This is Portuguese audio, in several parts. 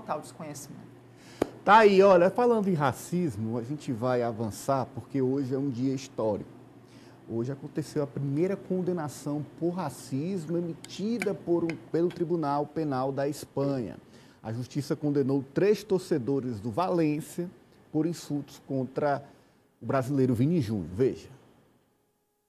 total desconhecimento. Tá aí, olha, falando em racismo, a gente vai avançar porque hoje é um dia histórico. Hoje aconteceu a primeira condenação por racismo emitida pelo Tribunal Penal da Espanha. A justiça condenou 3 torcedores do Valência por insultos contra o brasileiro Vini Júnior. Veja.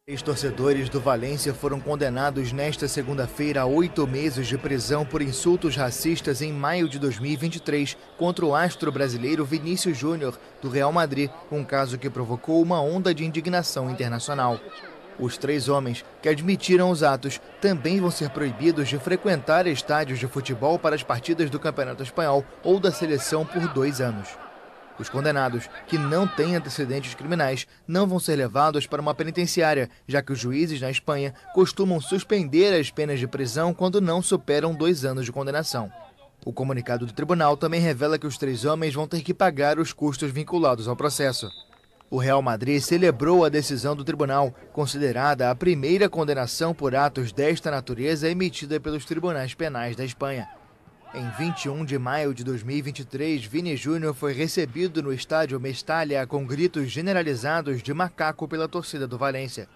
3 torcedores do Valência foram condenados nesta segunda-feira a 8 meses de prisão por insultos racistas em maio de 2023 contra o astro brasileiro Vinícius Júnior, do Real Madrid, um caso que provocou uma onda de indignação internacional. Os 3 homens que admitiram os atos também vão ser proibidos de frequentar estádios de futebol para as partidas do Campeonato Espanhol ou da seleção por 2 anos. Os condenados, que não têm antecedentes criminais, não vão ser levados para uma penitenciária, já que os juízes na Espanha costumam suspender as penas de prisão quando não superam 2 anos de condenação. O comunicado do tribunal também revela que os 3 homens vão ter que pagar os custos vinculados ao processo. O Real Madrid celebrou a decisão do tribunal, considerada a primeira condenação por atos desta natureza emitida pelos tribunais penais da Espanha. Em 21 de maio de 2023, Vini Júnior foi recebido no estádio Mestalla com gritos generalizados de macaco pela torcida do Valência.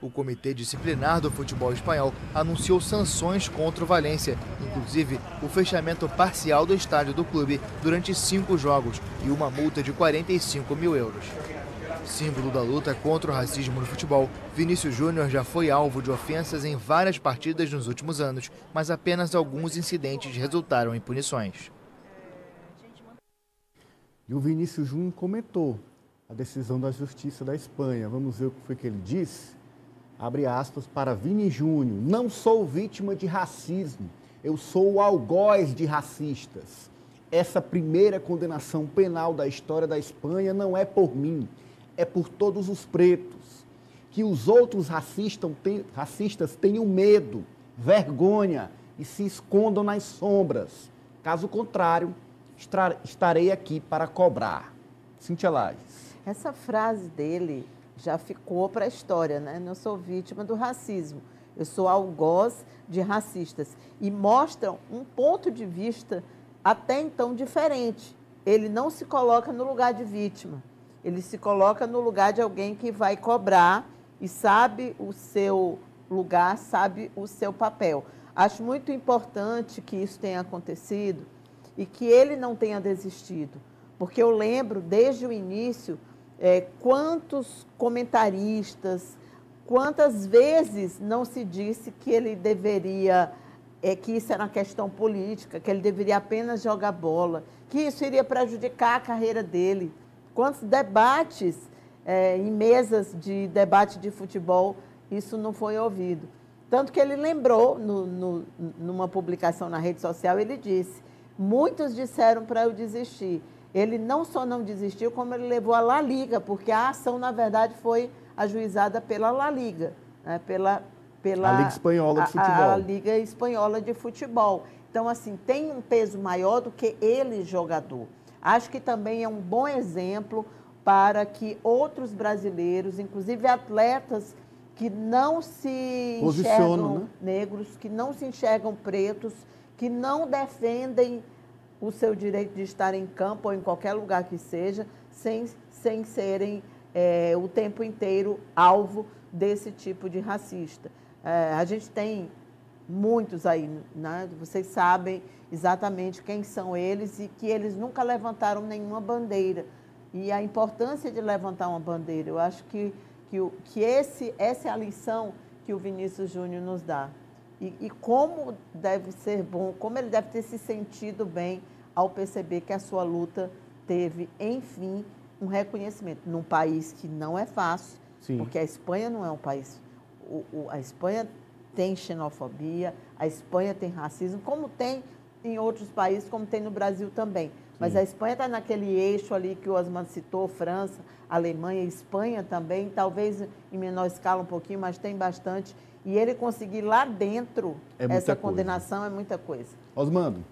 O Comitê Disciplinar do Futebol Espanhol anunciou sanções contra o Valência, inclusive o fechamento parcial do estádio do clube durante 5 jogos e uma multa de 45 mil euros. Símbolo da luta contra o racismo no futebol, Vinícius Júnior já foi alvo de ofensas em várias partidas nos últimos anos, mas apenas alguns incidentes resultaram em punições. E o Vinícius Júnior comentou a decisão da Justiça da Espanha. Vamos ver o que foi que ele disse? Abre aspas para Vini Júnior. Não sou vítima de racismo, eu sou o algoz de racistas. Essa primeira condenação penal da história da Espanha não é por mim, é por todos os pretos. Que os outros racistas tenham medo, vergonha e se escondam nas sombras. Caso contrário, estarei aqui para cobrar. Cíntia Lages. Essa frase dele já ficou para a história, né? Não sou vítima do racismo, eu sou algoz de racistas. E mostram um ponto de vista até então diferente. Ele não se coloca no lugar de vítima. Ele se coloca no lugar de alguém que vai cobrar e sabe o seu lugar, sabe o seu papel. Acho muito importante que isso tenha acontecido e que ele não tenha desistido, porque eu lembro desde o início quantos comentaristas, quantas vezes não se disse que ele deveria, que isso era uma questão política, que ele deveria apenas jogar bola, que isso iria prejudicar a carreira dele. Quantos debates em mesas de debate de futebol isso não foi ouvido. Tanto que ele lembrou, numa publicação na rede social, ele disse, muitos disseram para eu desistir. Ele não só não desistiu, como ele levou a La Liga, porque a ação, na verdade, foi ajuizada pela La Liga, né? pela a Liga Espanhola de Futebol. A Liga Espanhola de Futebol. Então, assim, tem um peso maior do que ele, jogador. Acho que também é um bom exemplo para que outros brasileiros, inclusive atletas que não se enxergam negros, que não se enxergam pretos, que não defendem o seu direito de estar em campo ou em qualquer lugar que seja, sem serem o tempo inteiro alvo desse tipo de racista. A gente tem muitos aí, né? Vocês sabem exatamente quem são eles e que eles nunca levantaram nenhuma bandeira. E a importância de levantar uma bandeira, eu acho que essa é a lição que o Vinícius Júnior nos dá. E como deve ser bom, como ele deve ter se sentido bem ao perceber que a sua luta teve, enfim, um reconhecimento num país que não é fácil, Sim. Porque a Espanha não é um país... A Espanha tem xenofobia, a Espanha tem racismo, como tem em outros países, como tem no Brasil também. Sim. Mas a Espanha está naquele eixo ali que o Osman citou, França, Alemanha, Espanha também, talvez em menor escala um pouquinho, mas tem bastante. E ele conseguir lá dentro essa condenação é muita coisa. Osmando.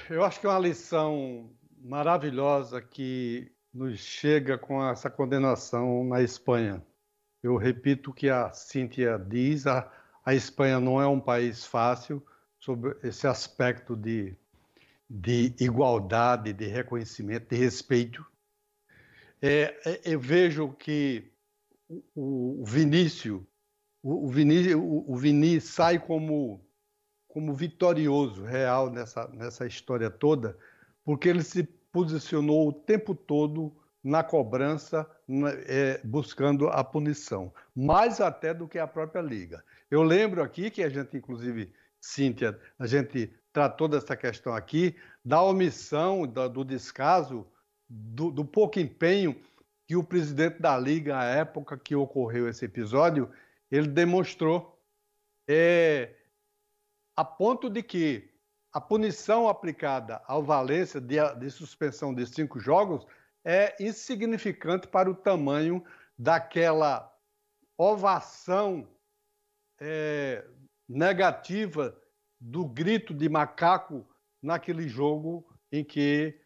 Eu acho que é uma lição maravilhosa que nos chega com essa condenação na Espanha. Eu repito o que a Cíntia diz, a Espanha não é um país fácil sobre esse aspecto de de igualdade, de reconhecimento, de respeito. Eu vejo que o Vinícius sai como vitorioso real nessa história toda, porque ele se posicionou o tempo todo na cobrança, buscando a punição, mais até do que a própria Liga. Eu lembro aqui que a gente, inclusive, Cíntia, a gente tratou dessa questão aqui, da omissão, do descaso, do pouco empenho que o presidente da Liga, à época que ocorreu esse episódio, ele demonstrou, a ponto de que a punição aplicada ao Valência de suspensão de 5 jogos é insignificante para o tamanho daquela ovação negativa do grito de macaco naquele jogo em que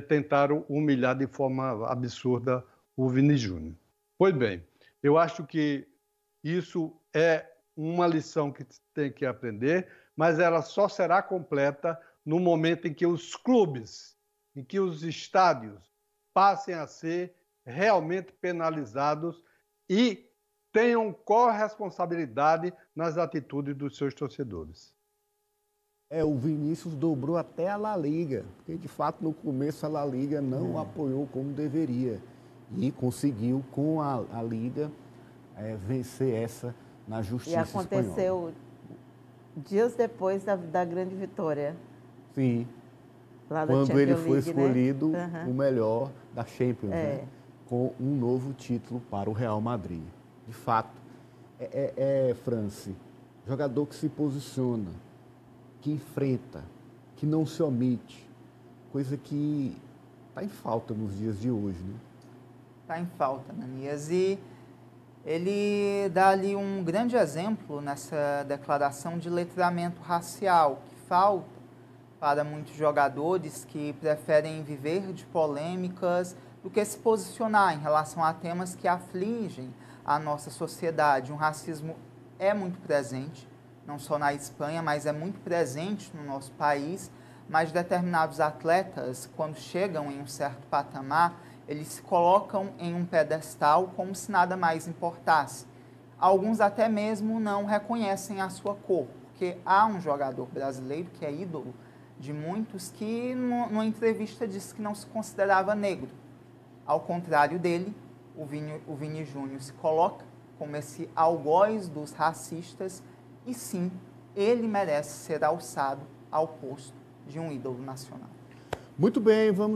tentaram humilhar de forma absurda o Vini Júnior. Pois bem, eu acho que isso é uma lição que tem que aprender, mas ela só será completa no momento em que os clubes, em que os estádios passem a ser realmente penalizados e tenham corresponsabilidade nas atitudes dos seus torcedores. O Vinícius dobrou até a La Liga, porque de fato no começo a La Liga não apoiou como deveria e conseguiu com a Liga vencer essa na justiça espanhola. E aconteceu dias depois da grande vitória. Sim, lá da quando ele Champions foi League, escolhido né? o melhor da Champions, né? Com um novo título para o Real Madrid. De fato, France, jogador que se posiciona, que enfrenta, que não se omite, coisa que está em falta nos dias de hoje, né? Está em falta, Ananias, e ele dá ali um grande exemplo nessa declaração de letramento racial, que falta para muitos jogadores que preferem viver de polêmicas do que se posicionar em relação a temas que afligem a nossa sociedade. O racismo é muito presente, não só na Espanha, mas é muito presente no nosso país, mas determinados atletas, quando chegam em um certo patamar, eles se colocam em um pedestal como se nada mais importasse. Alguns até mesmo não reconhecem a sua cor, porque há um jogador brasileiro que é ídolo de muitos que, numa entrevista, disse que não se considerava negro. Ao contrário dele, o Vini Júnior se coloca como esse algoz dos racistas e sim, ele merece ser alçado ao posto de um ídolo nacional. Muito bem, vamos